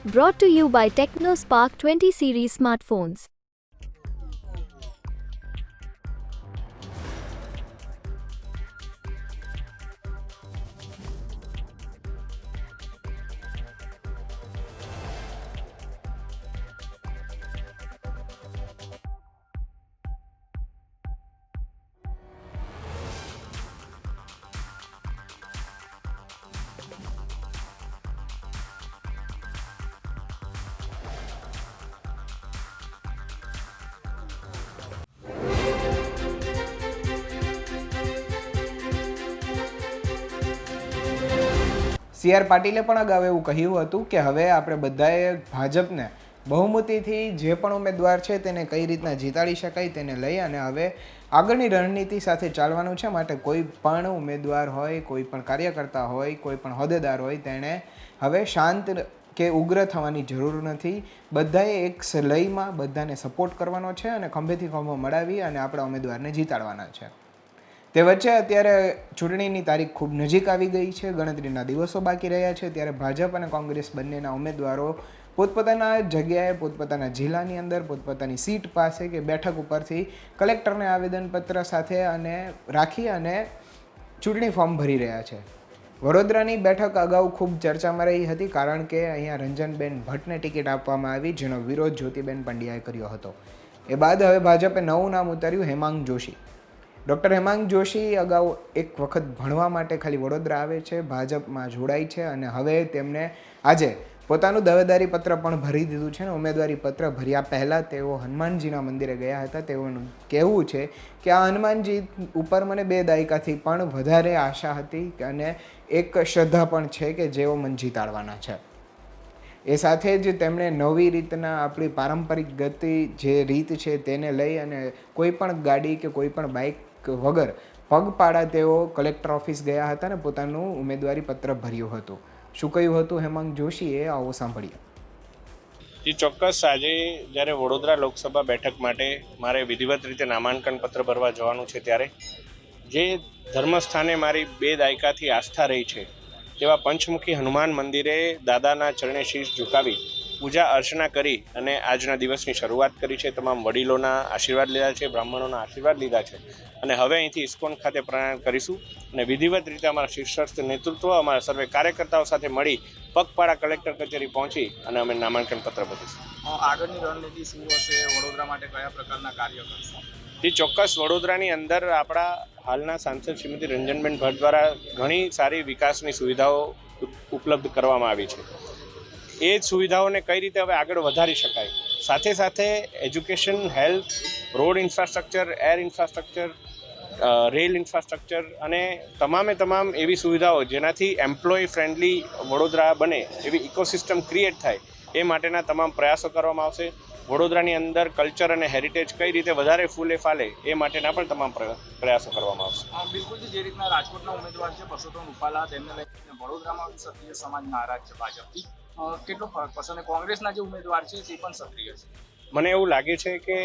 Brought to you by TechnoSpark 20 series smartphones. CR પાટીલે પણ અગાઉ એવું કહ્યું હતું કે હવે આપણે બધાએ ભાજપને બહુમતીથી જે પણ ઉમેદવાર છે તેને કઈ રીતના જીતાડી શકાય તેને લઈ અને હવે આગળની રણનીતિ સાથે ચાલવાનું છે. માટે કોઈ પણ ઉમેદવાર હોય, કોઈ પણ કાર્યકર્તા હોય, કોઈ પણ હોદ્દેદાર હોય તેણે હવે શાંત કે ઉગ્ર થવાની જરૂર નથી. બધાએ એક લયમાં બધાને સપોર્ટ કરવાનો છે અને ખંભેથી ખંભો મળાવી અને આપણા ઉમેદવારને જીતાડવાના છે. તે વચ્ચે અત્યારે ચૂંટણીની તારીખ ખૂબ નજીક આવી ગઈ છે, ગણતરીના દિવસો બાકી રહ્યા છે. ત્યારે ભાજપ અને કોંગ્રેસ બંનેના ઉમેદવારો પોતપોતાના જગ્યાએ, પોતપોતાના જિલ્લાની અંદર, પોતપોતાની સીટ પાસે કે બેઠક ઉપરથી કલેક્ટરને આવેદનપત્ર સાથે અને રાખી અને ચૂંટણી ફોર્મ ભરી રહ્યા છે. વડોદરાની બેઠક અગાઉ ખૂબ ચર્ચામાં રહી હતી, કારણ કે અહીંયા રંજનબેન ભટ્ટને ટિકિટ આપવામાં આવી, જેનો વિરોધ જ્યોતિબેન પંડ્યાએ કર્યો હતો. એ બાદ હવે ભાજપે નવું નામ ઉતાર્યું, હેમાંગ જોશી. ડૉક્ટર હેમાંગ જોશી અગાઉ એક વખત ભણવા માટે ખાલી વડોદરા આવે છે, ભાજપમાં જોડાય છે અને હવે તેમને આજે પોતાનું દાવેદારી પત્ર પણ ભરી દીધું છે. અને ઉમેદવારી પત્ર ભર્યા પહેલાં તેઓ હનુમાનજીના મંદિરે ગયા હતા. તેઓનું કહેવું છે કે આ હનુમાનજી ઉપર મને 2 દાયકાથી પણ વધારે આશા હતી અને એક શ્રદ્ધા પણ છે કે જેઓ મન જીતાડવાના છે. એ સાથે જ તેમણે નવી રીતના આપણી પારંપરિક ગતિ જે રીત છે તેને લઈ અને કોઈ પણ ગાડી કે કોઈ પણ બાઇક વગર પગપાળા તેઓ કલેક્ટર ઓફિસ ગયા હતા અને પોતાનું ઉમેદવારી પત્ર ભર્યું હતું. શું કહ્યું હતું હેમાંગ જોશીએ, આવો સાંભળીએ. એ ચોક્કસ આજે જ્યારે વડોદરા લોકસભા બેઠક માટે મારે વિધિવત રીતે નામાંકન પત્ર ભરવા જવાનું છે, ત્યારે જે ધર્મસ્થાને મારી 2 દાયકાથી આસ્થા રહી છે તેવા પંચમુખી હનુમાન મંદિરે દાદાના ચરણે શીશ ઝુકાવી પૂજા અર્ચના કરી અને આજના દિવસની શરૂઆત કરી છે. તમામ વડીલોના આશીર્વાદ લીધા છે, બ્રાહ્મણોના આશીર્વાદ લીધા છે અને હવે અહીંથી ઇસ્કોન ખાતે પ્રયાણ કરીશું અને વિધિવત રીતે અમારા શીર્ષસ્થ નેતૃત્વ, અમારા સર્વે કાર્યકર્તાઓ સાથે મળી પગપાળા કલેક્ટર કચેરી પહોંચી અને અમે નામાંકન પત્ર ભરીશું. આગળની રણનીતિ શું હશે? વડોદરા માટે કયા પ્રકારના કાર્ય કરશો? એ ચોક્કસ વડોદરાની અંદર આપણા હાલના સાંસદ શ્રીમતી રંજનબેન ભટ્ટ દ્વારા ઘણી સારી વિકાસની સુવિધાઓ ઉપલબ્ધ કરવામાં આવી છે. એ જ સુવિધાઓને કઈ રીતે હવે આગળ વધારી શકાય, સાથે સાથે education, health, road infrastructure, air infrastructure, rail infrastructure અને તમામ એવી સુવિધાઓ જેનાથી એમ્પ્લોય ફ્રેન્ડલી વડોદરા બને, એવી ઇકોસિસ્ટમ ક્રિએટ થાય, એ માટેના તમામ પ્રયાસો કરવામાં આવશે. વડોદરાની અંદર કલ્ચર અને હેરિટેજ કઈ રીતે વધારે ફૂલે ફાલે એ માટેના પણ તમામ પ્રયાસો કરવામાં આવશે. બિલકુલ, જે રીતના રાજકોટના ઉમેદવાર છે પરસોત્તમ રૂપાલા, તેમને લઈને વડોદરામાં ક્ષત્રિય સમાજ નારાજ છે ભાજપથી. કેટલો ફરક પડશે? અને કોંગ્રેસના જે ઉમેદવાર છે તે પણ ક્ષત્રિય છે. મને એવું લાગે છે કે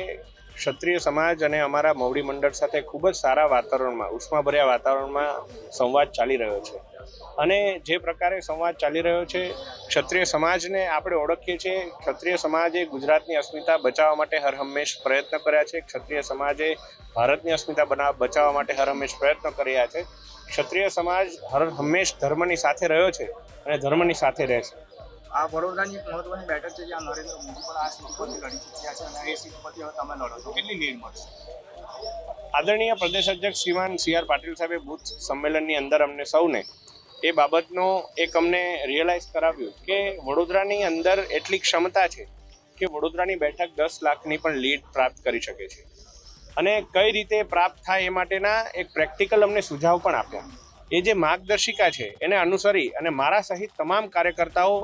ક્ષત્રિય સમાજ અને અમારા મોવડી મંડળ સાથે ખૂબ જ સારા વાતાવરણમાં, ઉષ્માભર્યા વાતાવરણમાં સંવાદ ચાલી રહ્યો છે. અને જે પ્રકારે સંવાદ ચાલી રહ્યો છે, ક્ષત્રિય સમાજને આપણે ઓળખીએ છીએ. ક્ષત્રિય સમાજે ગુજરાતની અસ્મિતા બચાવવા માટે હર હંમેશ પ્રયત્ન કર્યા છે. ક્ષત્રિય સમાજે ભારતની અસ્મિતા બચાવવા માટે હર હંમેશ પ્રયત્ન કર્યા છે. ક્ષત્રિય સમાજ હર હંમેશ ધર્મની સાથે રહ્યો છે અને ધર્મની સાથે રહેશે. આ વડોદરાની મહત્વની બેઠક છે જ્યાં નરેન્દ્ર મોદી પણ આ સીટ પરથી લડી ચૂક્યા છે અને એ સીટ પરથી હવે તમે લડો છો, કેટલી લીડ મળશે? આદરણીય પ્રદેશ અધ્યક્ષ શ્રીમાન CR પાટીલ સાહેબે બુથ સંમેલનની અંદર અમને સૌને એ બાબતનો એક અમને રિયલાઇઝ કરાવ્યું કે વડોદરાની અંદર એટલી ક્ષમતા છે કે વડોદરાની બેઠક 10 લાખની પણ લીડ પ્રાપ્ત કરી શકે છે. અને કઈ રીતે પ્રાપ્ત થાય એ માટેના એક પ્રેક્ટિકલ અમને સુઝાવ પણ આપ્યા. એ જે માર્ગદર્શિકા છે એને અનુસરી અને મારા સહિત તમામ કાર્યકર્તાઓ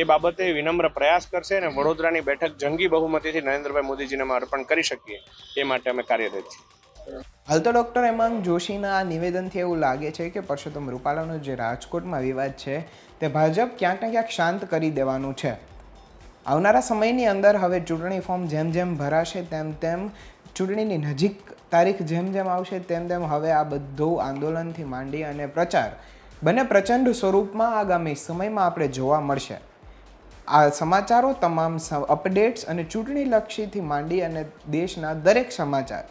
એ બાબતે વિનમ્ર પ્રયાસ કરશે અને વડોદરાની બેઠક જંગી બહુમતીથી નરેન્દ્રભાઈ મોદીજીને અમે અર્પણ કરી શકીએ એ માટે અમે કાર્યરત છીએ. હાલ તો ડૉક્ટર હેમાંગ જોશીના આ નિવેદનથી એવું લાગે છે કે પરસોત્તમ રૂપાલાનો જે રાજકોટમાં વિવાદ છે તે ભાજપ ક્યાંક ને ક્યાંક શાંત કરી દેવાનું છે. આવનારા સમયની અંદર હવે ચૂંટણી ફોર્મ જેમ જેમ ભરાશે તેમ ચૂંટણીની નજીક તારીખ જેમ આવશે તેમ હવે આ બધું આંદોલનથી માંડી અને પ્રચાર બંને પ્રચંડ સ્વરૂપમાં આગામી સમયમાં આપણે જોવા મળશે. આ સમાચારો તમામ અપડેટ્સ અને ચૂંટણી લક્ષીથી માંડી અને દેશના દરેક સમાચાર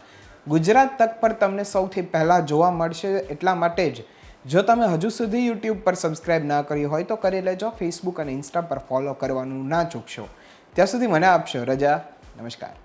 ગુજરાત તક પર તમને સૌથી પહેલાં જોવા મળશે. એટલા માટે જ જો તમે હજુ સુધી યુટ્યુબ પર સબસ્ક્રાઈબ ના કરી હોય તો કરી લેજો. ફેસબુક અને ઇન્સ્ટા પર ફોલો કરવાનું ના ચૂકશો. ત્યાં સુધી મને આપશો રજા. નમસ્કાર.